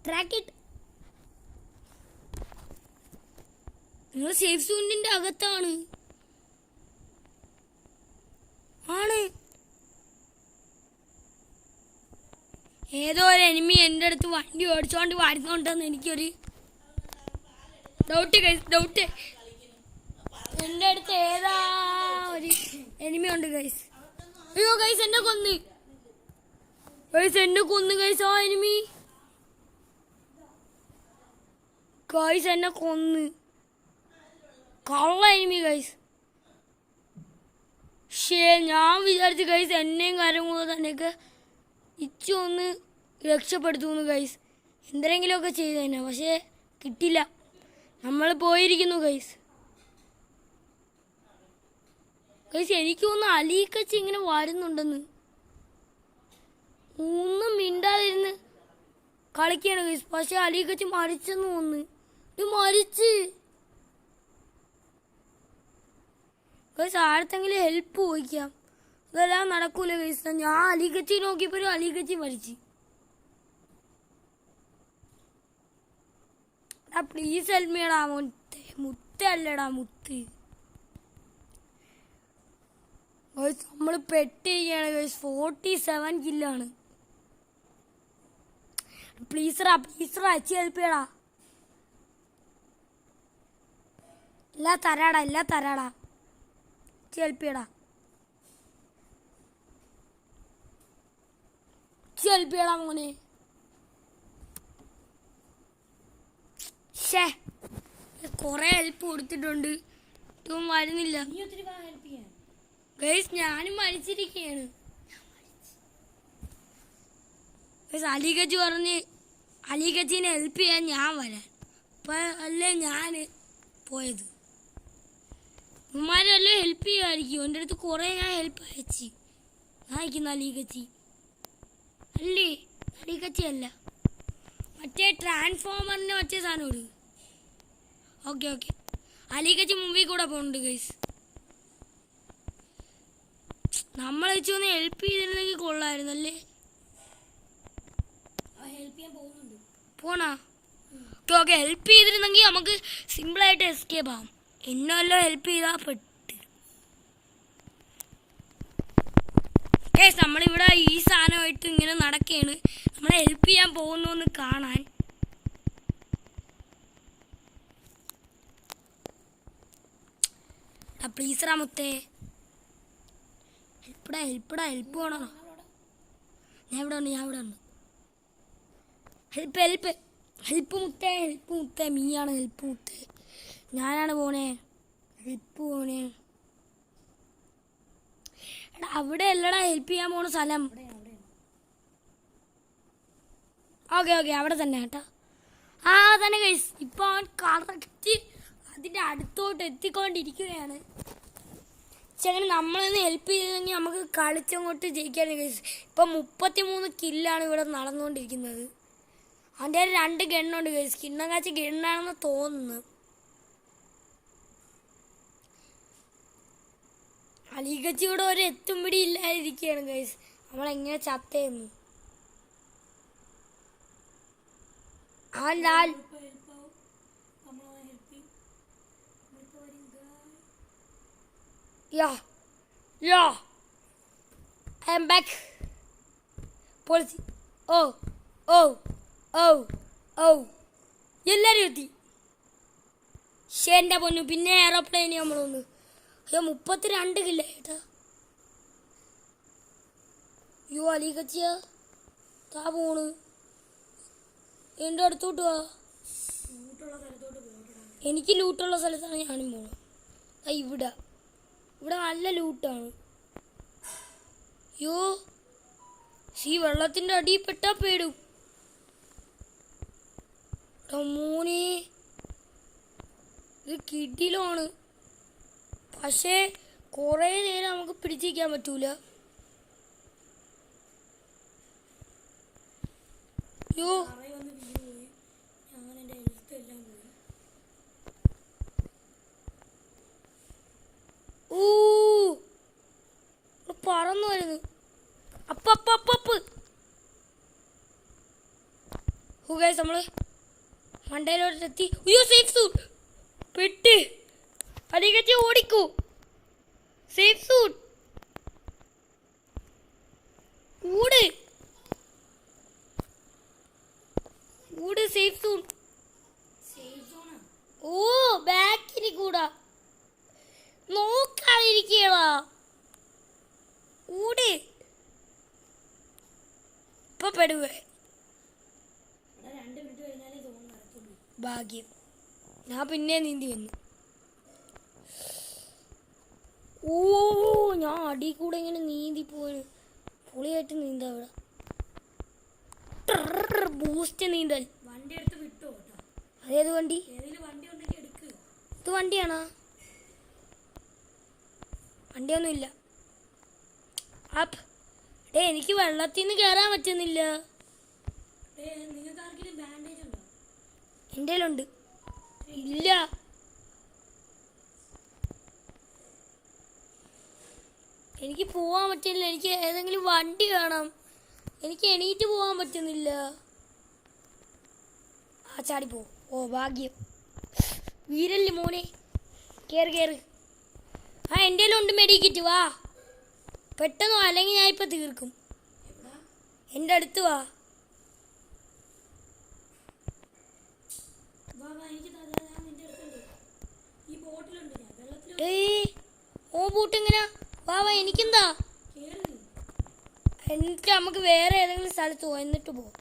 Track it. നിങ്ങൾ സേഫ് സോണിന്റെ അകത്താണ്. ആണ് ഏതോ ഒരു എനിമി എൻ്റെ അടുത്ത് വണ്ടി ഓടിച്ചോണ്ട് വരുന്നുണ്ടെന്ന് എനിക്കൊരു ഡൗട്ട്. എൻ്റെ അടുത്ത് ഏതാ ഒരു എനിമി ഉണ്ട് ഗൈസ്. അയ്യോ ഗൈസ് എന്നെ കൊന്ന് ഗൈസ്. ആ എനിമി ഗൈസ് എന്നെ കൊന്ന്. കള്ള എനിമി ഗൈസ്. ഞാൻ വിചാരിച്ചു ഗൈസ് എന്നെയും കാര്യങ്ങളോ തന്നെയൊക്കെ ഇച്ചൊന്ന് രക്ഷപ്പെടുത്തുന്നു ഗൈസ്. എന്തെങ്കിലുമൊക്കെ ചെയ്തു തന്നെ, പക്ഷേ കിട്ടില്ല. നമ്മൾ പോയിരിക്കുന്നു ഗൈസ്. എനിക്ക് തോന്നുന്നു അലീക്കച്ചി ഇങ്ങനെ വരുന്നുണ്ടെന്ന്. ഒന്നും മിണ്ടാതിരുന്ന് കളിക്കുകയാണ് ഗൈസ്. പക്ഷെ അലീക്കച്ചി മരിച്ചെന്ന് തോന്നുന്നു. ഇത് മരിച്ച് ഗൈസ്. ആർക്കെങ്കിലും ഹെൽപ്പ് ചോദിക്കാം. ഇതെല്ലാം നടക്കൂല ഗൈസ്. ഞാൻ അലീക്കച്ചി നോക്കിയപ്പോഴും അലീക്കച്ചി മരിച്ച്. പ്ലീസ് ഹെൽപ്പ് ചെയ്യടാ മുത്തല്ലടാ മുത്ത്. ഗൈസ് നമ്മൾ പെട്ടിരിക്കുകയാണ് ഗൈസ്. 47 കില്ലാണ്. പ്ലീസറാ അച്ഛൻ ഹെൽപ്പ് ചെയ്യടാ. എല്ലാം തരാടാ ഹെൽപ്പ് ചെയ്യടാ. ഹെൽപ്പ് ചെയ്യടാ മോനെ. കൊറേ ഹെൽപ്പ് കൊടുത്തിട്ടുണ്ട്, ഇതും വരുന്നില്ല ഗൈസ്. ഞാനും മരിച്ചിരിക്കുകയാണ്. അലീക്കച്ചി പറഞ്ഞ് അലീക്കച്ചിനെ ഹെൽപ്പ് ചെയ്യാൻ ഞാൻ വരാൻ. അപ്പം അല്ലേ ഞാൻ പോയത്. ഉമ്മാരെല്ലാം ഹെൽപ്പ് ചെയ്യുമായിരിക്കും. എൻ്റെ അടുത്ത് കുറേ ഞാൻ ഹെൽപ്പ് അയച്ച്. ഞാൻ അയക്കുന്ന അലീക്കച്ചി അല്ലേ? അലീക്കച്ചി അല്ല, മറ്റേ ട്രാൻസ്ഫോമറിൻ്റെ മറ്റേ സാധനോട്. ഓക്കെ അലീക്കച്ചി മുമ്പിൽ കൂടെ പോകുന്നുണ്ട് ഗൈസ്. നമ്മൾ വെച്ചൊന്ന് ഹെൽപ്പ് ചെയ്തിരുന്നെങ്കിൽ കൊള്ളായിരുന്നല്ലേ. പോണാ? ഓക്കെ ഹെൽപ്പ് ചെയ്തിരുന്നെങ്കിൽ നമുക്ക് സിമ്പിളായിട്ട് എസ്കേപ്പ് ആവാം. എന്നെല്ലാം ഹെൽപ്പ് ചെയ്താൽ പെട്ട്. ഗൈസ് നമ്മളിവിടെ ഈ സാധനമായിട്ട് ഇങ്ങനെ നടക്കുകയാണ്. നമ്മളെ ഹെൽപ്പ് ചെയ്യാൻ പോകുന്നു കാണാൻ. പ്ലീസറാ മുത്തേ, ഹെൽപ്പ് വേണോ? ഞാൻ ഇവിടെ ഉണ്ട്. ഹെൽപ്പ് മുത്തേ. മീയാണ് ഹെൽപ്പ് മുത്തേ. ഞാനാണ് പോണേ. ഹെൽപ്പ് പോണേ. എടാ അവിടെ അല്ലടാ ഹെൽപ്പ് ചെയ്യാൻ പോണ സ്ഥലം. ഓക്കെ ഓക്കെ അവിടെ തന്നെ കേട്ടോ. ആ തന്നെ ഗൈസ്. ഇപ്പൊ അവൻ കറക്റ്റ് അതിന്റെ അടുത്തോട്ട് എത്തിക്കൊണ്ടിരിക്കുകയാണ്. അങ്ങനെ നമ്മളിന്ന് ഹെൽപ്പ് ചെയ്തെങ്കിൽ നമുക്ക് കളിച്ചങ്ങോട്ട് ജയിക്കാണ് ഗൈസ്. ഇപ്പം 33 കില്ലാണ് ഇവിടെ നടന്നുകൊണ്ടിരിക്കുന്നത്. അവൻ്റെ 2 ഗണ്ണുണ്ട് ഗൈസ്. കിണ്ണം കാച്ച ഗണ്ണാണെന്ന് തോന്നുന്നു. അലീഗച്ചി ഇവിടെ ഒരു എത്തും പിടി ഇല്ലാതിരിക്കുകയാണ് ഗൈസ്. നമ്മളെങ്ങനെ ചത്തേന്ന്. ആ Lal Yeah, yeah. I am back. Policy. Oh, oh, oh, oh. എല്ലാവരും എത്തി. എൻ്റെ പൊന്നു. പിന്നെ എയറോപ്ലെയിൻ നമ്മളൊന്ന്. 32 കില്ല കേട്ടാ. യോ അലി കച്ചിയ താ പോണ്. എൻ്റെ അടുത്തോട്ട് വാ. എനിക്ക് ലൂട്ടുള്ള സ്ഥലത്താണ് ഞാനും പോണത്. ഇവിടെ ഇവിടെ നല്ല ലൂട്ടാണ്. യോ ഈ വെള്ളത്തിൻ്റെ അടിയിൽ പെട്ടാ പേടും. മോനെ ഇത് കിടിലാണ്. പക്ഷേ കുറേ നേരം നമുക്ക് പിടിച്ചിരിക്കാൻ പറ്റൂല. യോ പറന്നു വരുന്നു. അപ്പ ഗൈസ് നമ്മള് മണ്ടയിലോട്ടെത്തി. അയ്യോ സേഫ് സൂട്ട് പെട്ട്. അധികച്ച് ഓടിക്കൂ. സേഫ് സൂട്ട് ഊട് ഊട്. Safe suit. ഓ ബാക്കിന് കൂടാ നോക്കാതിരിക്കടാ. ഊട്. ഇപ്പൊ പെടുവേ. ഭാഗ്യം ഞാൻ പിന്നെ നീന്തി വന്നു. ഓ ഞാൻ അടി കൂടെ ഇങ്ങനെ നീന്തി പോയി. പൊളിയായിട്ട് നീന്താ ഇവിടെ. ബൂസ്റ്റ് നീന്തൽ. വണ്ടി എടുത്ത് വിട്ടോ. അതേത് വണ്ടി? വണ്ടി ഉണ്ടെങ്കിൽ എടുക്ക്. ഇത് വണ്ടിയാണോ? വണ്ടിയൊന്നുമില്ല. അപ്പ് എനിക്ക് വെള്ളത്തിൽ നിന്ന് കയറാൻ പറ്റുന്നില്ല. നിങ്ങൾക്ക് ആർക്കെങ്കിലും ബാൻഡേജ് ഉണ്ടോ? എൻ്റെ കയ്യിലുണ്ട്. ഇല്ല എനിക്ക് പോവാൻ പറ്റില്ല. എനിക്ക് ഏതെങ്കിലും വണ്ടി വേണം. എനിക്ക് എണീറ്റ് പോവാൻ പറ്റുന്നില്ല. ആ ചാടിപ്പോ. ഓ ഭാഗ്യം. വീരല്ലേ മോനെ. കയറ്. ആ എൻ്റെ കയ്യിലുണ്ട് മെഡിക്കിറ്റ്. വാ പെട്ടെന്ന് വാ, അല്ലെങ്കിൽ ഞാൻ ഇപ്പം തീർക്കും. എൻ്റെ അടുത്ത് വാ. ഓ ബൂട്ട് എങ്ങനെയാ? വാ എനിക്കെന്താ. എന്നിട്ട് നമുക്ക് വേറെ ഏതെങ്കിലും സ്ഥലത്ത് പോവാം. എന്നിട്ട് പോവാം.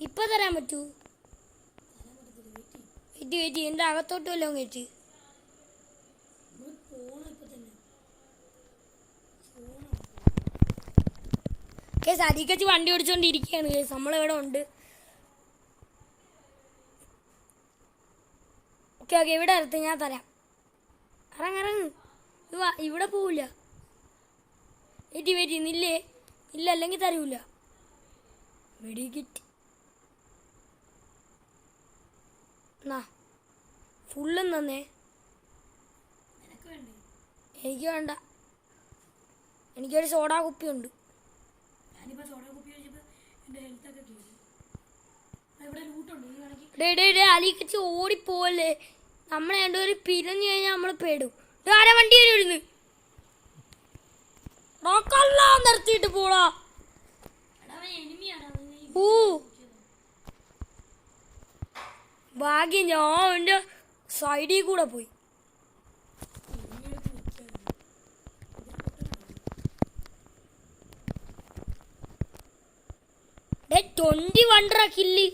ഇപ്പം തരാൻ പറ്റൂ? വെയിറ്റ് എൻ്റെ അകത്തോട്ട് വല്ലതും കയറ്റി. കേസ് അരിക്കച്ച് വണ്ടി ഓടിച്ചോണ്ടിരിക്കുകയാണ് കേസ്. നമ്മളിവിടെ ഉണ്ട്. ഓക്കെ ഇവിടെ അടുത്ത് ഞാൻ തരാം. ഇറങ്ങ്. ഇവിടെ പോവില്ല. വെയിറ്റ് നില്ലേ. ഇല്ല അല്ലെങ്കിൽ തരൂല. മെഡിക്കിറ്റ് എന്നാ ഫുള്ളും തന്നേ. എനിക്ക് വേണ്ട. എനിക്കൊരു സോഡാ കുപ്പിയുണ്ട്. അലിക്കച്ച് ഓടിപ്പോവല്ലേ. നമ്മളെ രണ്ടുപേരും പിരിഞ്ഞു കഴിഞ്ഞാൽ നമ്മൾ പേടും. ആരാ വണ്ടി വരുന്നു? നിർത്തിയിട്ട് പോടാ. ഓ ഭാഗ്യം ഞാൻ എൻ്റെ സൈഡിൽ കൂടെ പോയി. 21 കില്ല്.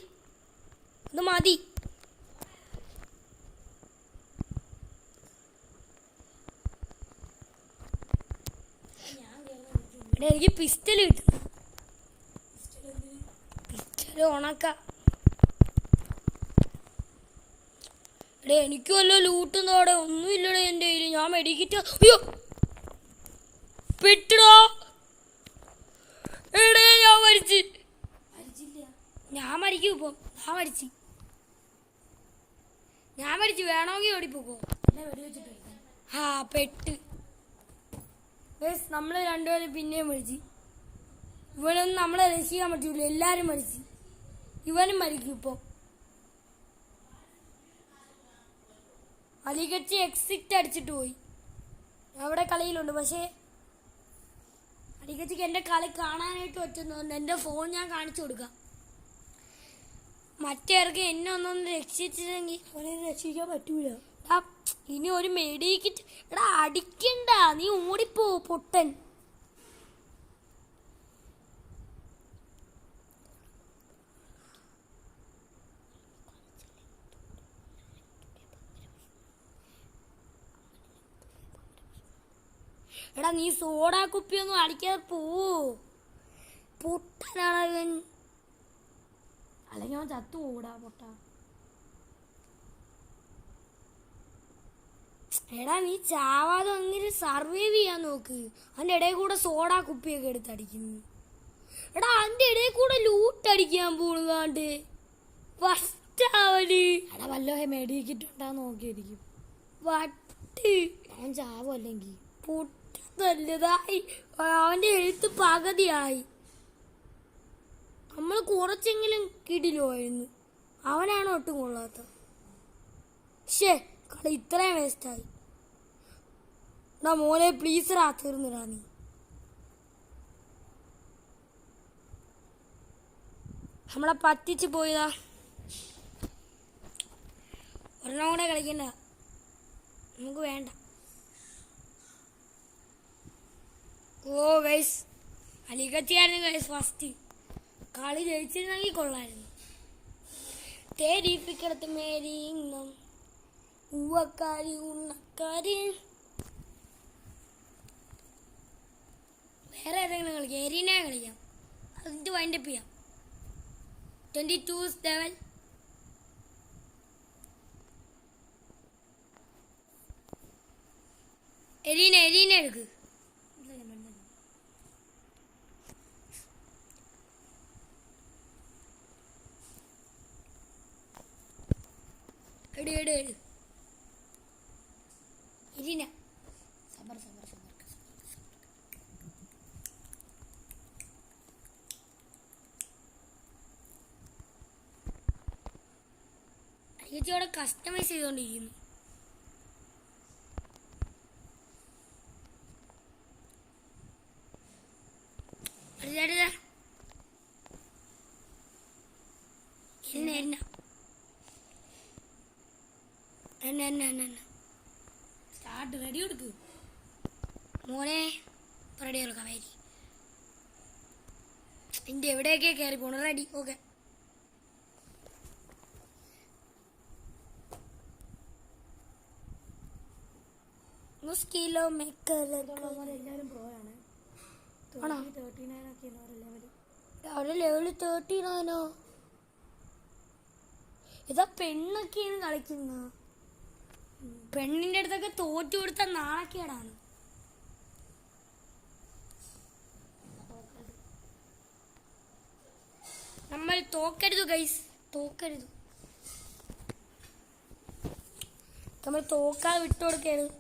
അത് മതി. എനിക്ക് പിസ്റ്റൽ കിട്ടുന്നു. പിസ്റ്റൽ ഉണക്ക. എടേ എനിക്ക് വല്ല ലൂട്ടുന്നോടെ ഒന്നുമില്ലടേ എൻ്റെ കയ്യിൽ. ഞാൻ മെഡിക്കിറ്റ്. അയ്യോ പെട്ടടോ. എടേ ഞാൻ മരിച്ച്. ഞാൻ മരിക്കും ഇപ്പൊ. ഞാൻ മരിച്ചു. വേണമെങ്കിൽ ഓടിപ്പോക്കോ. ആ പെട്ട്. നമ്മൾ രണ്ടുപേരും പിന്നെയും മരിച്ചു. ഇവനൊന്നും നമ്മളെ രക്ഷിക്കാൻ പറ്റൂല. എല്ലാരും മരിച്ചു. ഇവനും മരിക്കും ഇപ്പൊ. അലിഗച്ച് എക്സിറ്റ് അടിച്ചിട്ട് പോയി. അവിടെ കളിയിലുണ്ട്. പക്ഷേ അലിഗച്ചിക്ക് എൻ്റെ കളി കാണാനായിട്ട് പറ്റുന്നുണ്ട്. എൻ്റെ ഫോൺ ഞാൻ കാണിച്ചു കൊടുക്കാം. മറ്റേർക്ക് എന്നെ ഒന്നൊന്ന് രക്ഷിച്ചില്ലെങ്കിൽ അവനെ രക്ഷിക്കാൻ പറ്റൂല. ഇനി ഒരു മെഡിക്കിറ്റ്. എടാ അടിക്കണ്ട, നീ ഓടിപ്പോ പൊട്ടൻ. എടാ നീ സോഡാ കുപ്പിയൊന്നും അടിക്കാതെ പോ. പൊട്ടനാണവൻ. അല്ലെങ്കിൽ അവൻ ചത്തു പോടാ പൊട്ട. എടാ നീ ചാവാതെ അങ്ങനെ സർവൈവ് ചെയ്യാൻ നോക്ക്. അതിൻ്റെ ഇടയിൽ കൂടെ സോഡാ കുപ്പിയൊക്കെ എടുത്തടിക്കുന്നു. എടാ അതിൻ്റെ ഇടയിൽ കൂടെ ലൂട്ട് അടിക്കാൻ പോകുന്നതാണ്ട് വട്ടാവല്. എടാ വല്ലോ മെഡിക്കിറ്റ് ഉണ്ടാന്ന് നോക്കിയിരിക്കും. വട്ട് അവൻ ചാവും. അല്ലെങ്കിൽ പൊട്ടല്ലതായി. അവൻ്റെ എഴുത്ത് പകുതിയായി. നമ്മൾ കുറച്ചെങ്കിലും കിടിലുമായിരുന്നു. അവനാണ് ഒട്ടും കൊള്ളാത്ത. ശേ കളി ഇത്രയും വേസ്റ്റായി. എടാ മോനെ പ്ലീസ് തീർന്നിടാ നീ. നമ്മളെ പറ്റിച്ച് പോയതാ. ഒരെണ്ണം കൂടെ കളിക്കണ്ട, നമുക്ക് വേണ്ട. ഓ ഗൈസ് അലിഗച്ചിയായിരുന്നു ഗൈസ് ഫസ്റ്റ്. കളി ജയിച്ചിരുന്നെങ്കിൽ കൊള്ളായിരുന്നു. തേരിപ്പിക്കടത്ത് മേരി ഇന്നും ഉവക്കാരി ഉണ്ണക്കാരി. വേറെ ഏതെങ്കിലും കളിക്കാം. എരീനെ കളിക്കാം. അത് വൈൻഡപ്പ് ചെയ്യാം. 22 ലെവൽ. എരീന എടുക്ക്. എരീന സബർ. അയ്യച്ചോടെ കസ്റ്റമൈസ് ചെയ്തോണ്ടിരിക്കുന്നു. സ്റ്റാർട്ട്. റെഡി കൊടുക്ക് മോനെ. റെഡി കൊടുക്കാം. വരി എൻ്റെ എവിടെയൊക്കെ കയറി പോണു. റെഡി. ഓക്കെ. എല്ലാവരും പ്രോയാണ്. ലെവല് 39. ഇതാ പെണ്ണൊക്കെയാണ് കളിക്കുന്നത്. പെണ്ണിന്റെ അടുത്തൊക്കെ തോറ്റു കൊടുത്ത നാണക്കേടാണ്. നമ്മൾ തോക്കരുത് ഗൈസ്, തോക്കരുത്. നമ്മൾ തോക്കാതെ വിട്ടുകൊടുക്കരുത്.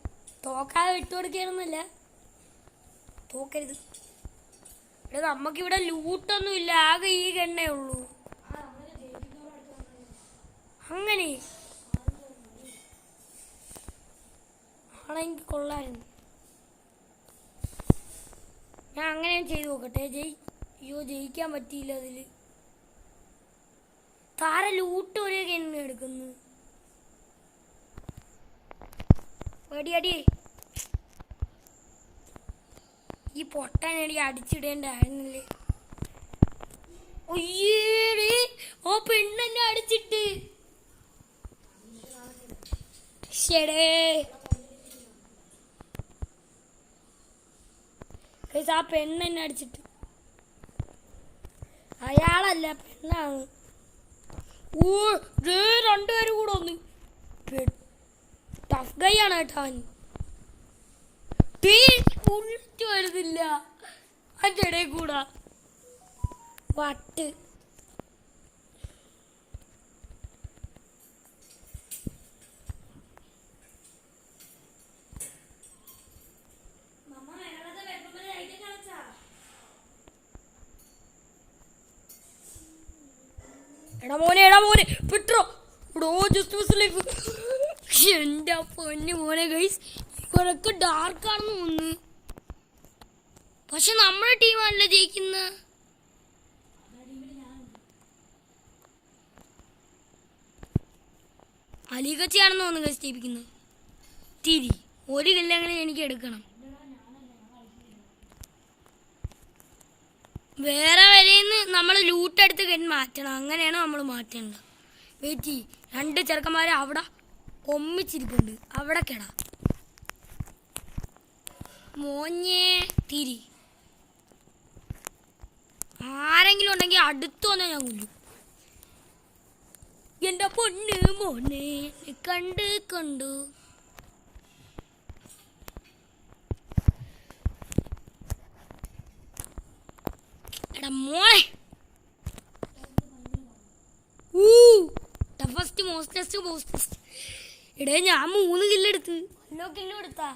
തോക്കരുത്. ഇവിടെ നമുക്കിവിടെ ലൂട്ടൊന്നും ഇല്ല. ആകെ ഈ ഗണ്ണേ ഉള്ളൂ. അങ്ങനെ ആണെങ്കിൽ കൊള്ളായിരുന്നു. ഞാൻ അങ്ങനെ ചെയ്തു നോക്കട്ടെ. ജയിക്കാൻ പറ്റിയില്ല. അതില് താര ലൂട്ട് ഒരേ ഗണ്ണ് എടുക്കുന്നു. അടി. ഈ പൊട്ടാനടി അടിച്ചിടേണ്ടായിരുന്നില്ലേ. ഒയ്യേടി ഓ പെണ്ണെന്നെ അടിച്ചിട്ട്. ശടേ ഗൈസ് ആ പെണ്ണ് എന്നെ അടിച്ചിട്ട്. അയാളല്ല, പെണ്ണാണ്. ഓ രണ്ടുപേരും കൂടെ ഒന്ന് ടഫ് ഗൈ ആണ് കേട്ടോ അവൻ. ഉള്ളിട്ട് വരുന്നില്ല അതിൻ്റെ ഇടയിൽ കൂടാ വട്ട്. എടാ മോനെ പെട്രോ എന്റെ പൊന്നു മോനെ ഗൈസ്, ഇവരൊക്കെ ഡാർക്കാണെന്ന് തോന്നുന്നു. പക്ഷെ നമ്മുടെ ടീമാണല്ലോ ജയിക്കുന്ന. അലികച്ചയാണെന്ന് തോന്നുന്നു ഗൈസ് ജയിപ്പിക്കുന്നത്. തിരി ഒരു കില്ലെങ്കിലും എനിക്ക് എടുക്കണം. വേറെ വരയിന്ന് നമ്മൾ ലൂട്ടെടുത്ത് കഴിഞ്ഞ് മാറ്റണം. അങ്ങനെയാണ് നമ്മൾ മാറ്റേണ്ടത്. വെയിറ്റ്, രണ്ട് ചെറുക്കന്മാരെ അവിടെ ഒമ്മിച്ചിരിപ്പുണ്ട്. അവിടെ കേടാ മോഞ്ഞേ തിരി. ആരെങ്കിലും ഉണ്ടെങ്കിൽ അടുത്ത് വന്നാൽ ഞാൻ കൊല്ലും. എൻ്റെ പൊന്ന് മോനെ കണ്ടു. എടാ മോനെ ടഫസ്റ്റ് മോസ്റ്റസ്റ്റ്. എടേ ഞാൻ 3 കില്ലെടുത്ത്. വല്ലോ കില്ലും എടുത്താ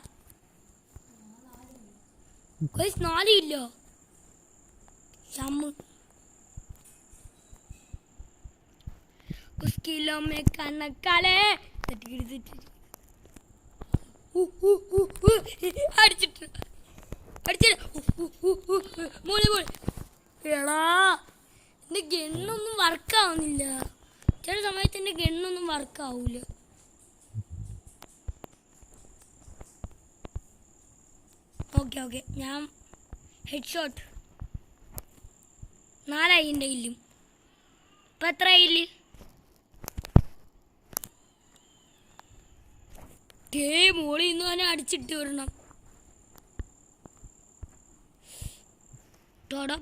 4 കില്ലോ. ഷമ്മ് കിലോ മേ കണക്കാലേ അടിച്ചിട്ട് മോനെ എടാ എൻ്റെ ഗണ്ണൊന്നും വർക്കാവുന്നില്ല. ചില സമയത്ത് എൻ്റെ ഗണ്ണൊന്നും വർക്കാവൂല. ഓക്കെ ഞാൻ ഹെഡ് ഷോട്ട് 4 എൻ്റെ ഇല്ലും. ഇപ്പം എത്ര ഇല്ല്? മോളി ഇന്ന് തന്നെ അടിച്ചിട്ട് വരണം.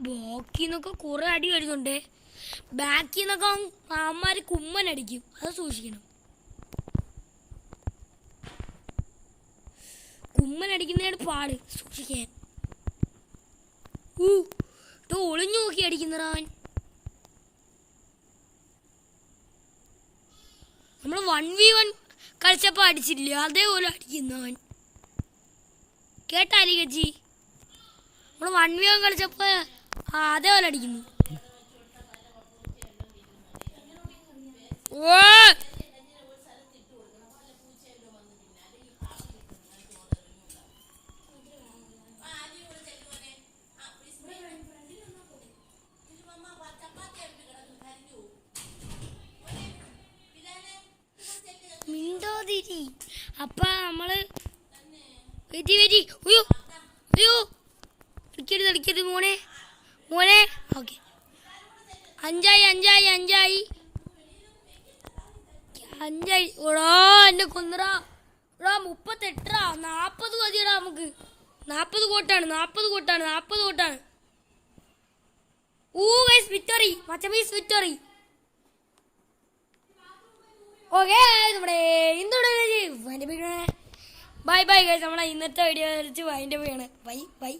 ബാക്കിന്നൊക്കെ കുറെ അടി വരുന്നുണ്ട്. ബാക്കിൽ നിന്നൊക്കെ അമ്മമാര് കുമ്മനടിക്കും, അത് സൂക്ഷിക്കണം. കുമ്മനടിക്കുന്നതാണ് പാട് സൂക്ഷിക്കാൻ. ഒളിഞ്ഞു നോക്കി അടിക്കുന്നവൻ. നമ്മൾ 1v1 കളിച്ചപ്പോൾ അടിച്ചില്ല, അതേപോലെ അടിക്കുന്നവൻ. കേട്ടാ അലികച്ചി? നമ്മൾ 1v1 കളിച്ചപ്പോൾ അതേപോലെ അടിക്കുന്നു. ഓ മിണ്ടോതിരി. അപ്പൊ നമ്മള് കളിക്കരുത് മോനെ. ഓക്കെ 5 ഓടാ എന്നെ കൊന്നറാ. 38 40 മതിയടാ നമുക്ക്. 40 കോട്ടാണ്. വിക്ടറി മച്ചമീസ് വിക്ടറി. ഓക്കെ നമ്മുടെ ബൈ ഗൈസ്. നമ്മളെ ഇന്നത്തെ വീഡിയോ വൈൻഡപ്പ് ചെയ്യാണ്. ബൈ.